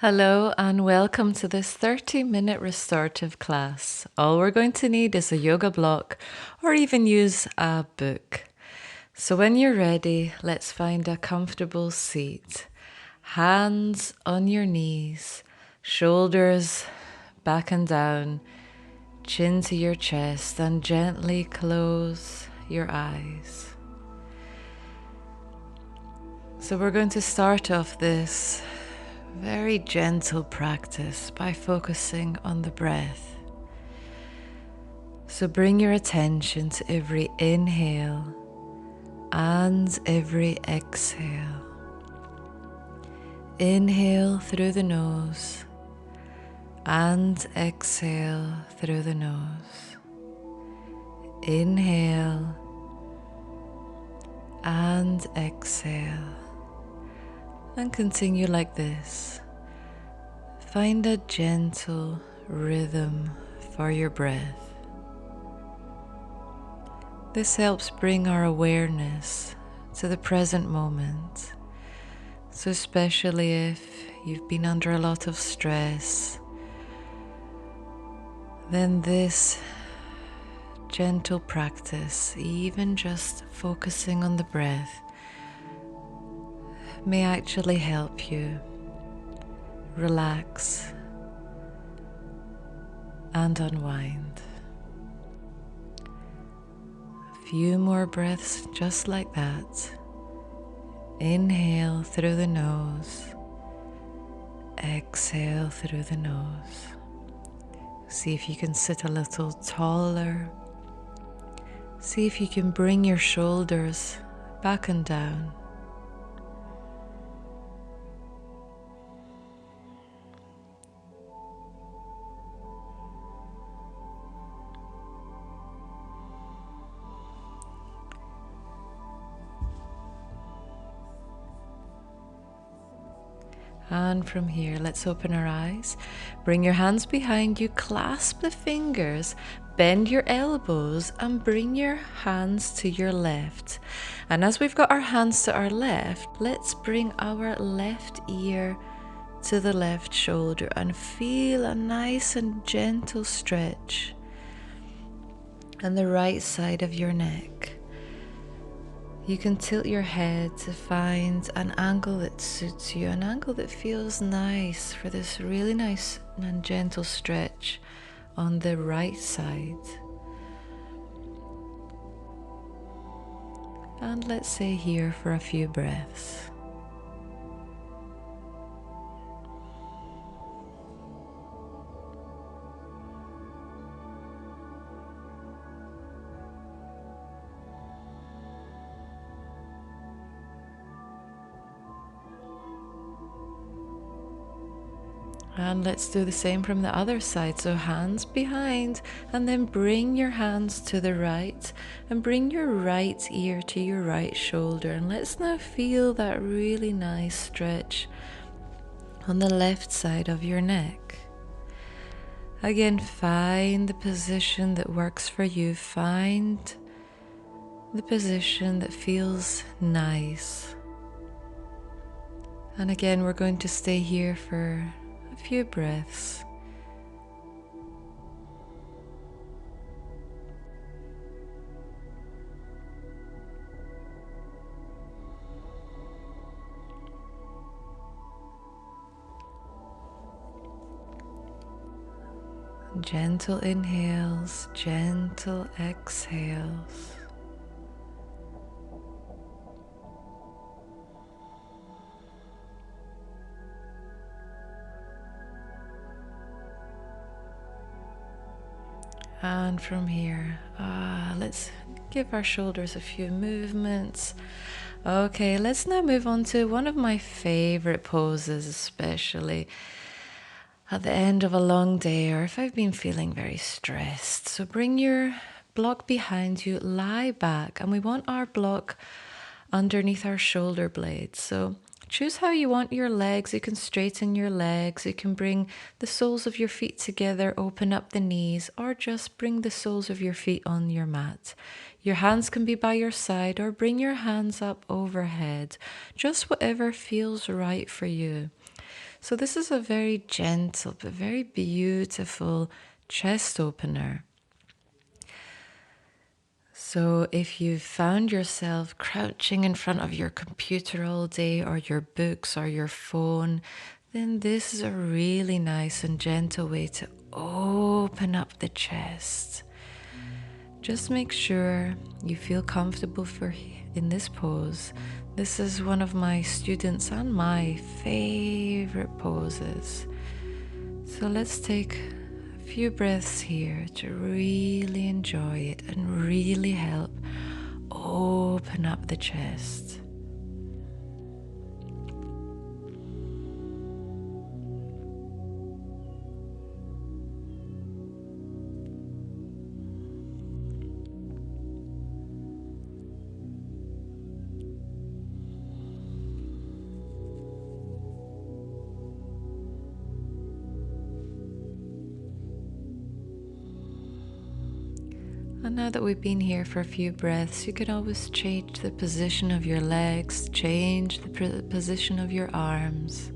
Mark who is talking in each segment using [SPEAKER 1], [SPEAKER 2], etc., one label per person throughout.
[SPEAKER 1] Hello and welcome to this 30-minute restorative class. All we're going to need is a yoga block or even use a book. So when you're ready, let's find a comfortable seat. Hands on your knees, shoulders back and down, chin to your chest, and gently close your eyes. So we're going to start off this very gentle practice by focusing on the breath. So bring your attention to every inhale and every exhale. Inhale through the nose and exhale through the nose. Inhale and exhale. And continue like this. Find a gentle rhythm for your breath. This helps bring our awareness to the present moment. So especially if you've been under a lot of stress, then this gentle practice, even just focusing on the breath, may actually help you relax and unwind. A few more breaths just like that. Inhale through the nose, exhale through the nose. See if you can sit a little taller. See if you can bring your shoulders back and down. And from here, let's open our eyes. Bring your hands behind you, clasp the fingers, bend your elbows, and bring your hands to your left. And as we've got our hands to our left, let's bring our left ear to the left shoulder and feel a nice and gentle stretch on the right side of your neck. You can tilt your head to find an angle that suits you, an angle that feels nice for this really nice and gentle stretch on the right side. And let's stay here for a few breaths. And let's do the same from the other side. So hands behind, and then bring your hands to the right and bring your right ear to your right shoulder. And let's now feel that really nice stretch on the left side of your neck. Again, find the position that works for you. Find the position that feels nice. And again, we're going to stay here for a few breaths. Gentle inhales, gentle exhales. And from here, let's give our shoulders a few movements. Okay, let's now move on to one of my favorite poses, especially at the end of a long day or if I've been feeling very stressed. So bring your block behind you, lie back, and we want our block underneath our shoulder blades. So choose how you want your legs. You can straighten your legs. You can bring the soles of your feet together, open up the knees, or just bring the soles of your feet on your mat. Your hands can be by your side or bring your hands up overhead. Just whatever feels right for you. So this is a very gentle but very beautiful chest opener. So if you've found yourself crouching in front of your computer all day, or your books or your phone, then this is a really nice and gentle way to open up the chest. Just make sure you feel comfortable in this pose. This is one of my students and my favorite poses. So let's take a few breaths here to really enjoy it and really help open up the chest. And now that we've been here for a few breaths, you can always change the position of your legs, change the position of your arms.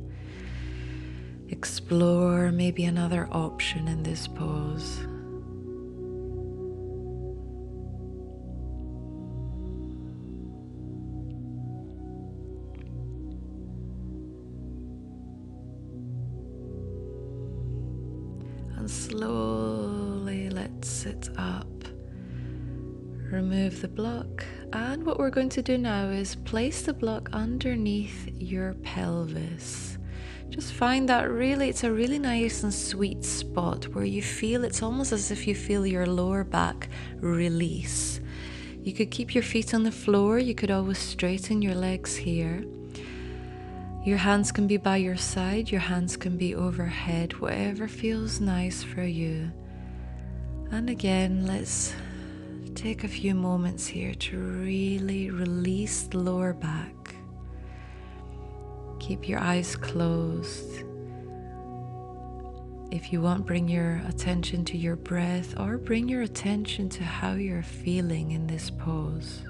[SPEAKER 1] Explore maybe another option in this pose. And slowly let's sit up. Remove the block, and what we're going to do now is place the block underneath your pelvis. Just find that it's a really nice and sweet spot where you feel, it's almost as if you feel your lower back release. You could keep your feet on the floor, you could always straighten your legs here. Your hands can be by your side, your hands can be overhead, whatever feels nice for you. And again, let's take a few moments here to really release the lower back. Keep your eyes closed. If you want, bring your attention to your breath, or bring your attention to how you're feeling in this pose.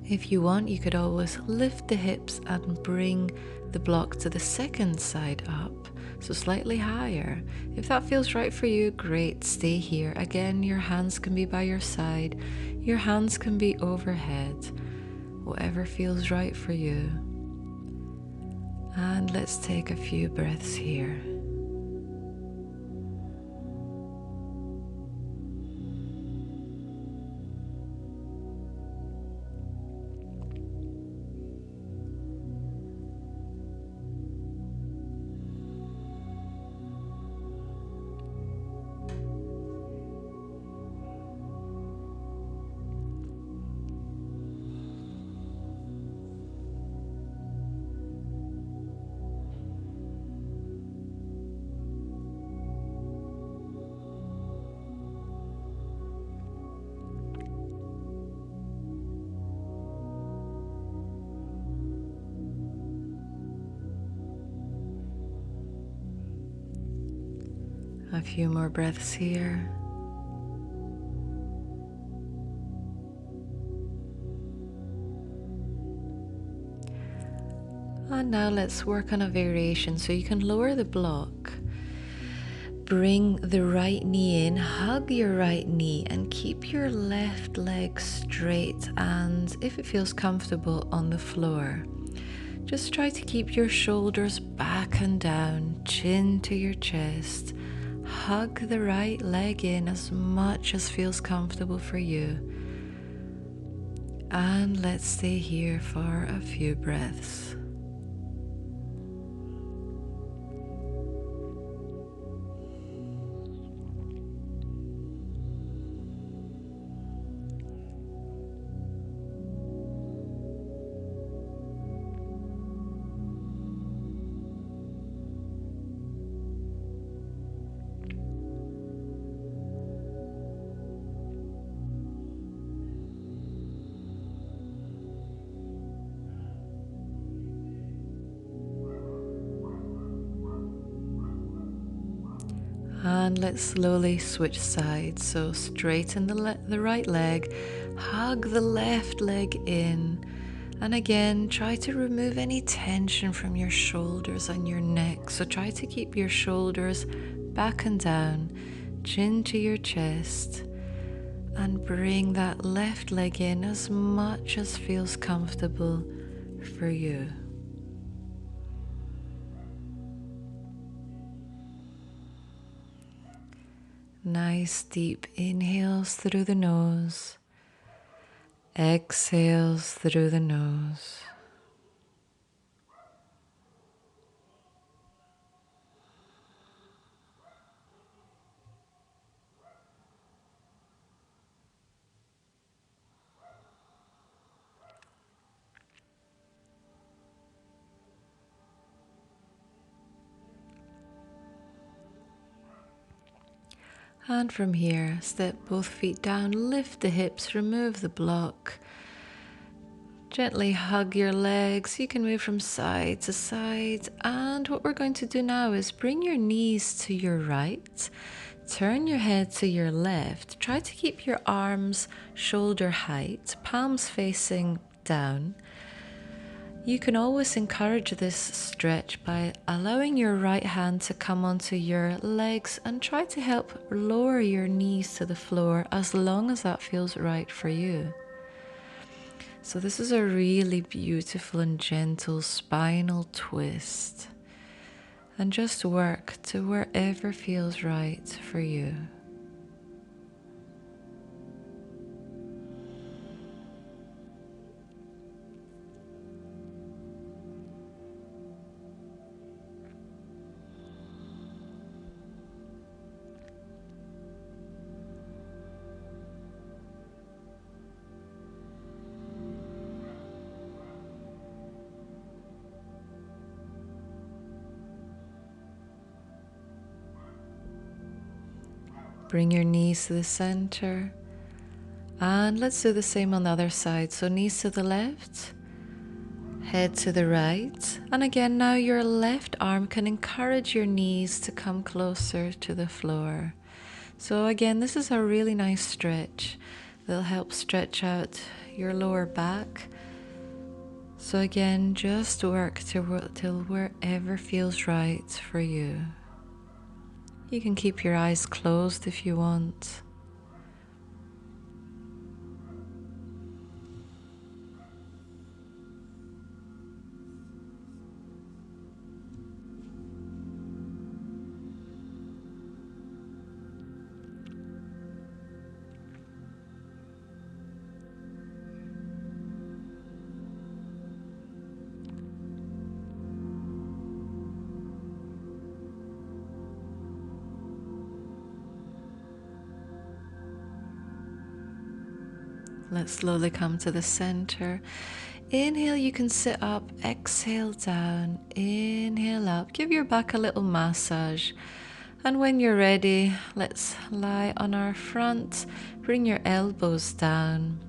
[SPEAKER 1] If you want, you could always lift the hips and bring the block to the second side up, so slightly higher. If that feels right for you, great, stay here. Again, your hands can be by your side, your hands can be overhead, whatever feels right for you. And let's take a few breaths here. A few more breaths here. And now let's work on a variation. So you can lower the block, bring the right knee in, hug your right knee, and keep your left leg straight, and if it feels comfortable, on the floor. Just try to keep your shoulders back and down, chin to your chest. Hug the right leg in as much as feels comfortable for you. And let's stay here for a few breaths. And let's slowly switch sides. So straighten the right leg, hug the left leg in, And again, try to remove any tension from your shoulders and your neck. So try to keep your shoulders back and down, chin to your chest, and bring that left leg in as much as feels comfortable for you. Nice deep inhales through the nose, exhales through the nose. And from here, step both feet down, lift the hips, remove the block. Gently hug your legs. You can move from side to side. And what we're going to do now is bring your knees to your right. Turn your head to your left. Try to keep your arms shoulder height, palms facing down. You can always encourage this stretch by allowing your right hand to come onto your legs and try to help lower your knees to the floor as long as that feels right for you. So this is a really beautiful and gentle spinal twist. And just work to wherever feels right for you. Bring your knees to the center. And let's do the same on the other side. So knees to the left, head to the right. And again, now your left arm can encourage your knees to come closer to the floor. So again, this is a really nice stretch. They'll help stretch out your lower back. So again, just work till wherever feels right for you. You can keep your eyes closed if you want. Let's slowly come to the center. Inhale, you can sit up. Exhale down. Inhale up. Give your back a little massage. And when you're ready, let's lie on our front. Bring your elbows down.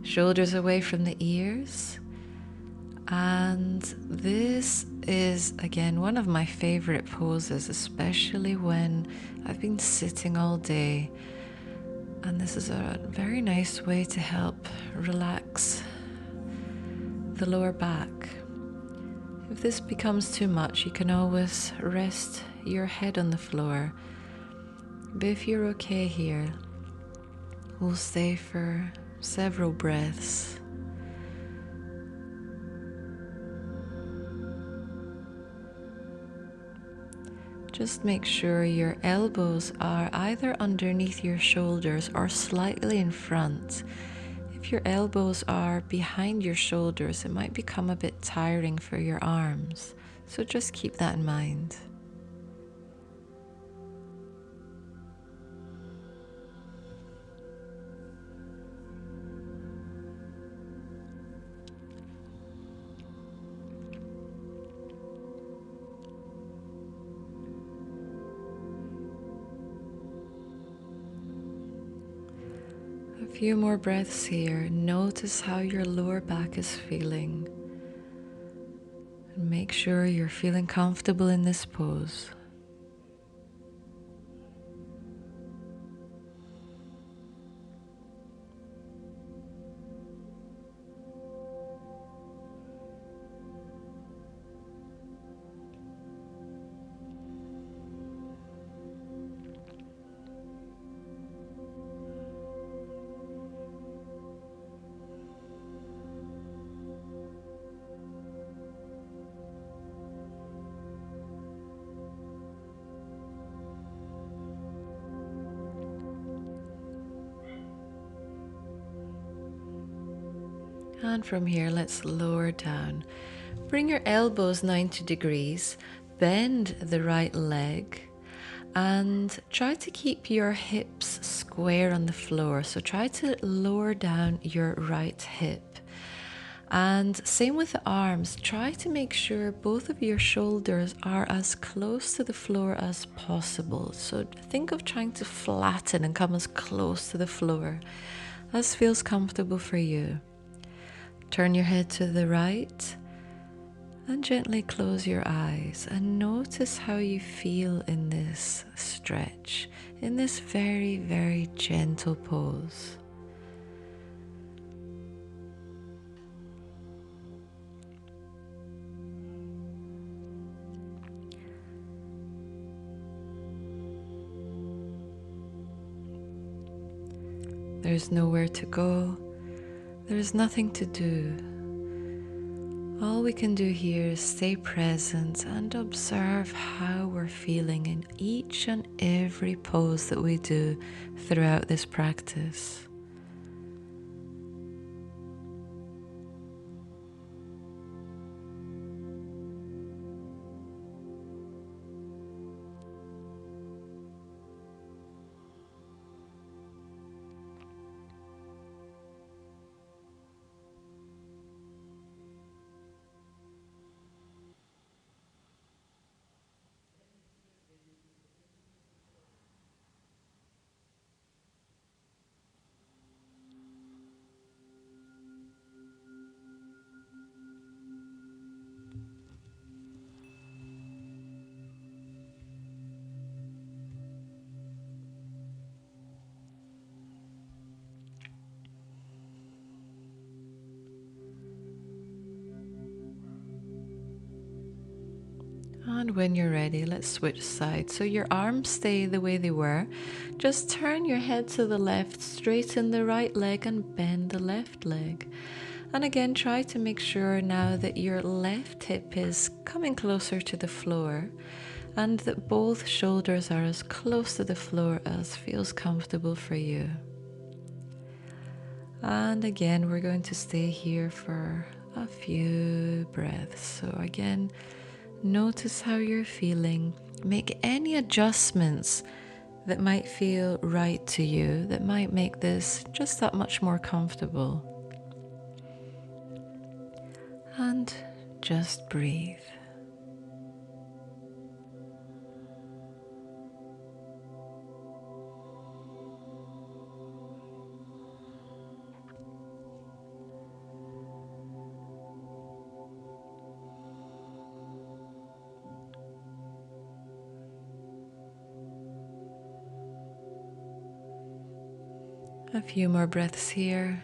[SPEAKER 1] Shoulders away from the ears. And this is, again, one of my favorite poses, especially when I've been sitting all day. And this is a very nice way to help relax the lower back. If this becomes too much, you can always rest your head on the floor. But if you're okay here, we'll stay for several breaths. Just make sure your elbows are either underneath your shoulders or slightly in front. If your elbows are behind your shoulders, it might become a bit tiring for your arms. So just keep that in mind. A few more breaths here. Notice how your lower back is feeling. And make sure you're feeling comfortable in this pose. And from here, let's lower down. Bring your elbows 90 degrees, bend the right leg, and try to keep your hips square on the floor. So try to lower down your right hip. And same with the arms, try to make sure both of your shoulders are as close to the floor as possible. So think of trying to flatten and come as close to the floor as feels comfortable for you. Turn your head to the right and gently close your eyes and notice how you feel in this stretch, in this very, very gentle pose. There's nowhere to go. There's nothing to do. All we can do here is stay present and observe how we're feeling in each and every pose that we do throughout this practice. And when you're ready, let's switch sides. So your arms stay the way they were. Just turn your head to the left, straighten the right leg and bend the left leg. And again, try to make sure now that your left hip is coming closer to the floor and that both shoulders are as close to the floor as feels comfortable for you. And again, we're going to stay here for a few breaths. So again, notice how you're feeling. Make any adjustments that might feel right to you, that might make this just that much more comfortable. And just breathe. A few more breaths here.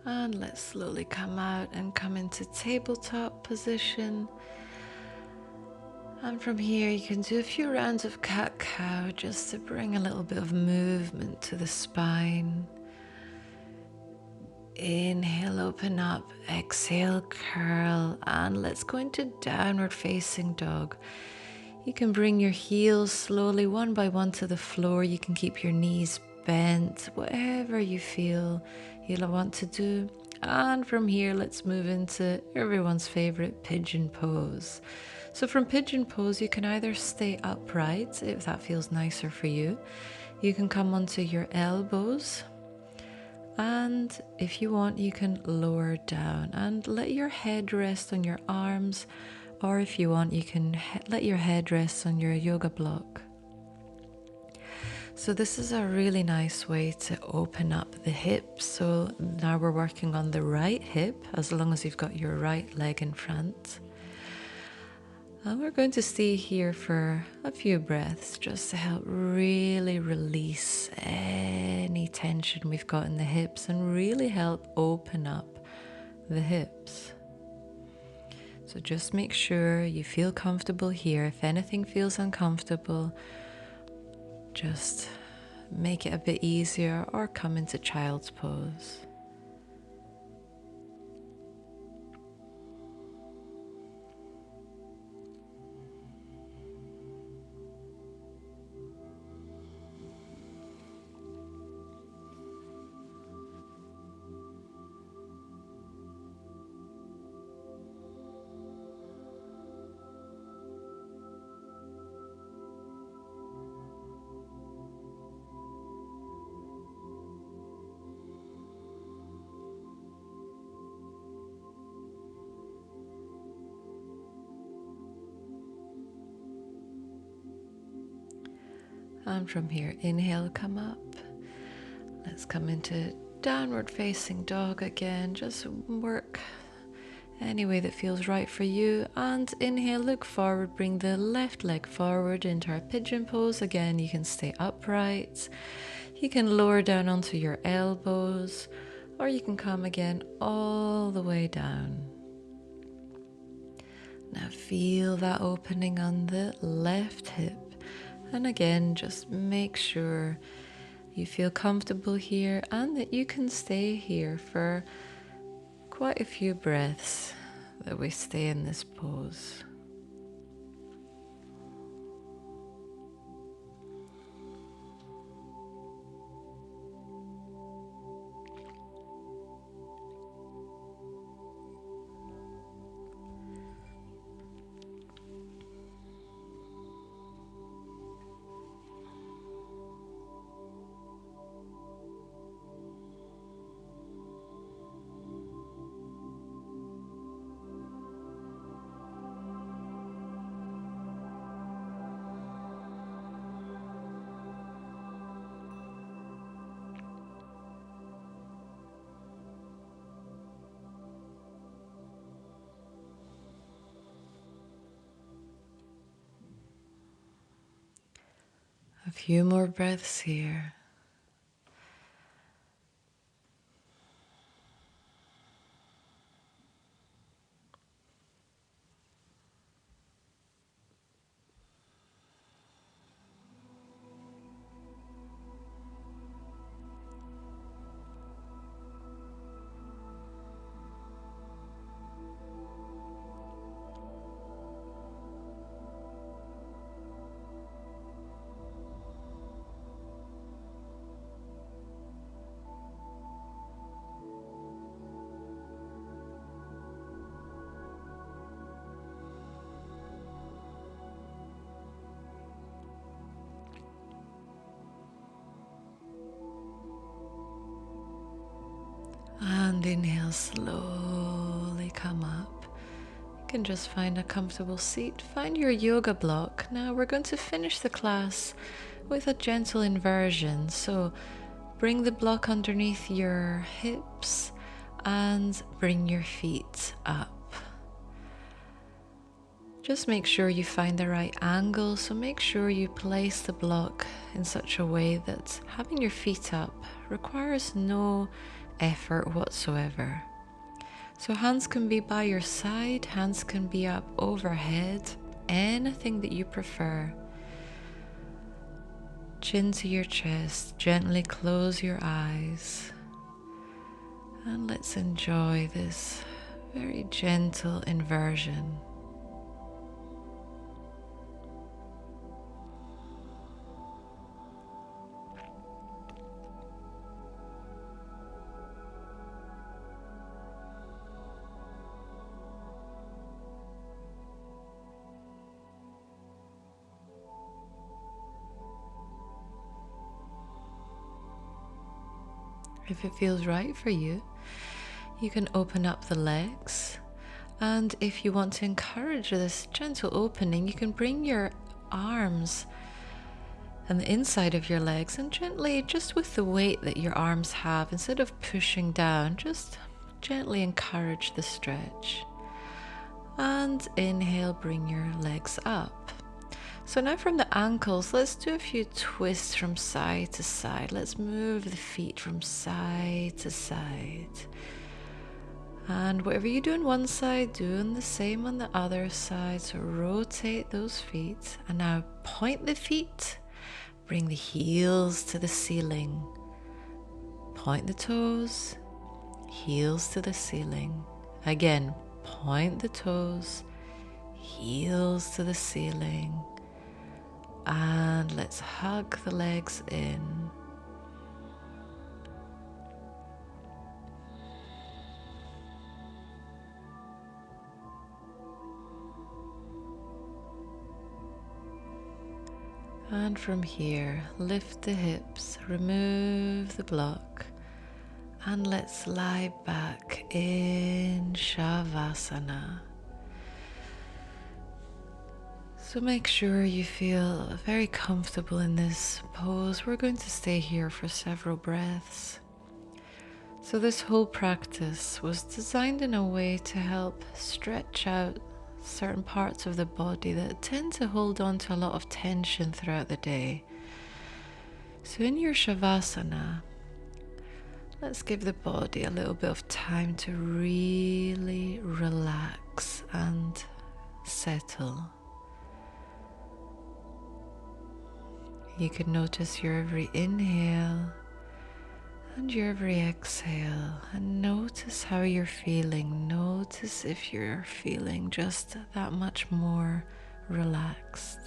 [SPEAKER 1] And let's slowly come out and come into tabletop position. And from here you can do a few rounds of cat-cow just to bring a little bit of movement to the spine. Inhale, open up, exhale, curl, and let's go into downward facing dog. You can bring your heels slowly one by one to the floor. You can keep your knees bent, whatever you feel you'll want to do. And from here, let's move into everyone's favorite pigeon pose. So from pigeon pose, you can either stay upright if that feels nicer for you. You can come onto your elbows. And if you want, you can lower down and let your head rest on your arms or if you want, you can let your head rest on your yoga block. So this is a really nice way to open up the hips. So now we're working on the right hip, as long as you've got your right leg in front. And we're going to stay here for a few breaths just to help really release any tension we've got in the hips and really help open up the hips. So just make sure you feel comfortable here. If anything feels uncomfortable, just make it a bit easier or come into child's pose. And from here, inhale, come up. Let's come into downward facing dog again. Just work any way that feels right for you. And inhale, look forward, bring the left leg forward into our pigeon pose. Again, you can stay upright. You can lower down onto your elbows, or you can come again all the way down. Now feel that opening on the left hip. And again, just make sure you feel comfortable here and that you can stay here for quite a few breaths that we stay in this pose. A few more breaths here. And inhale, slowly come up. You can just find a comfortable seat, find your yoga block. Now we're going to finish the class with a gentle inversion. So bring the block underneath your hips and bring your feet up. Just make sure you find the right angle, so make sure you place the block in such a way that having your feet up requires no effort whatsoever. So hands can be by your side, hands can be up overhead, anything that you prefer. Chin to your chest, gently close your eyes, and let's enjoy this very gentle inversion. If it feels right for you, you can open up the legs And if you want to encourage this gentle opening, you can bring your arms and the inside of your legs and gently, just with the weight that your arms have, instead of pushing down, just gently encourage the stretch. And inhale, bring your legs up. So now from the ankles, let's do a few twists from side to side. Let's move the feet from side to side. And whatever you do on one side, doing the same on the other side. So rotate those feet. And now point the feet. Bring the heels to the ceiling. Point the toes. Heels to the ceiling. Again, point the toes. Heels to the ceiling. And let's hug the legs in. And from here, lift the hips, remove the block, and let's lie back in Shavasana. So make sure you feel very comfortable in this pose. We're going to stay here for several breaths. So this whole practice was designed in a way to help stretch out certain parts of the body that tend to hold on to a lot of tension throughout the day. So in your Shavasana, let's give the body a little bit of time to really relax and settle. You can notice your every inhale and your every exhale, and notice how you're feeling. Notice if you're feeling just that much more relaxed.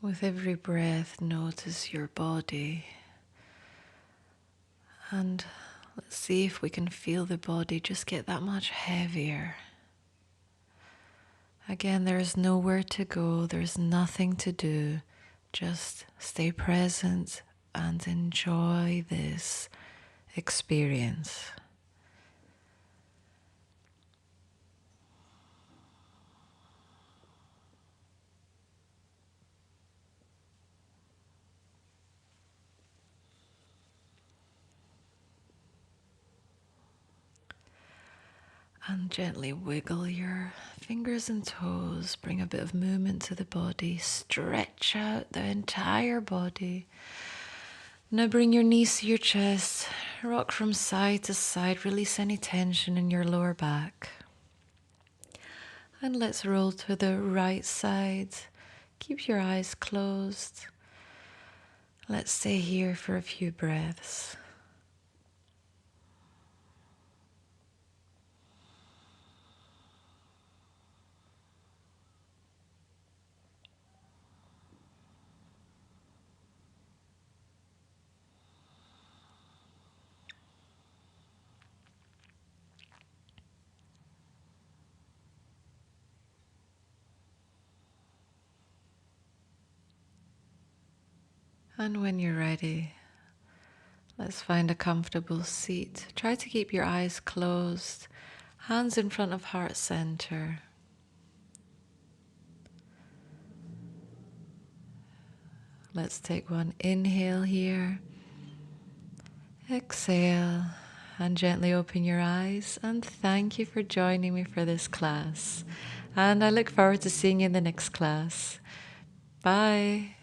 [SPEAKER 1] With every breath, notice your body, and let's see if we can feel the body just get that much heavier. Again, there's nowhere to go, there's nothing to do. Just stay present and enjoy this experience. And gently wiggle your fingers and toes, bring a bit of movement to the body, stretch out the entire body. Now bring your knees to your chest, rock from side to side, release any tension in your lower back. And let's roll to the right side. Keep your eyes closed. Let's stay here for a few breaths. And when you're ready, let's find a comfortable seat. Try to keep your eyes closed, hands in front of heart center. Let's take one inhale here. Exhale and gently open your eyes, and thank you for joining me for this class. And I look forward to seeing you in the next class. Bye.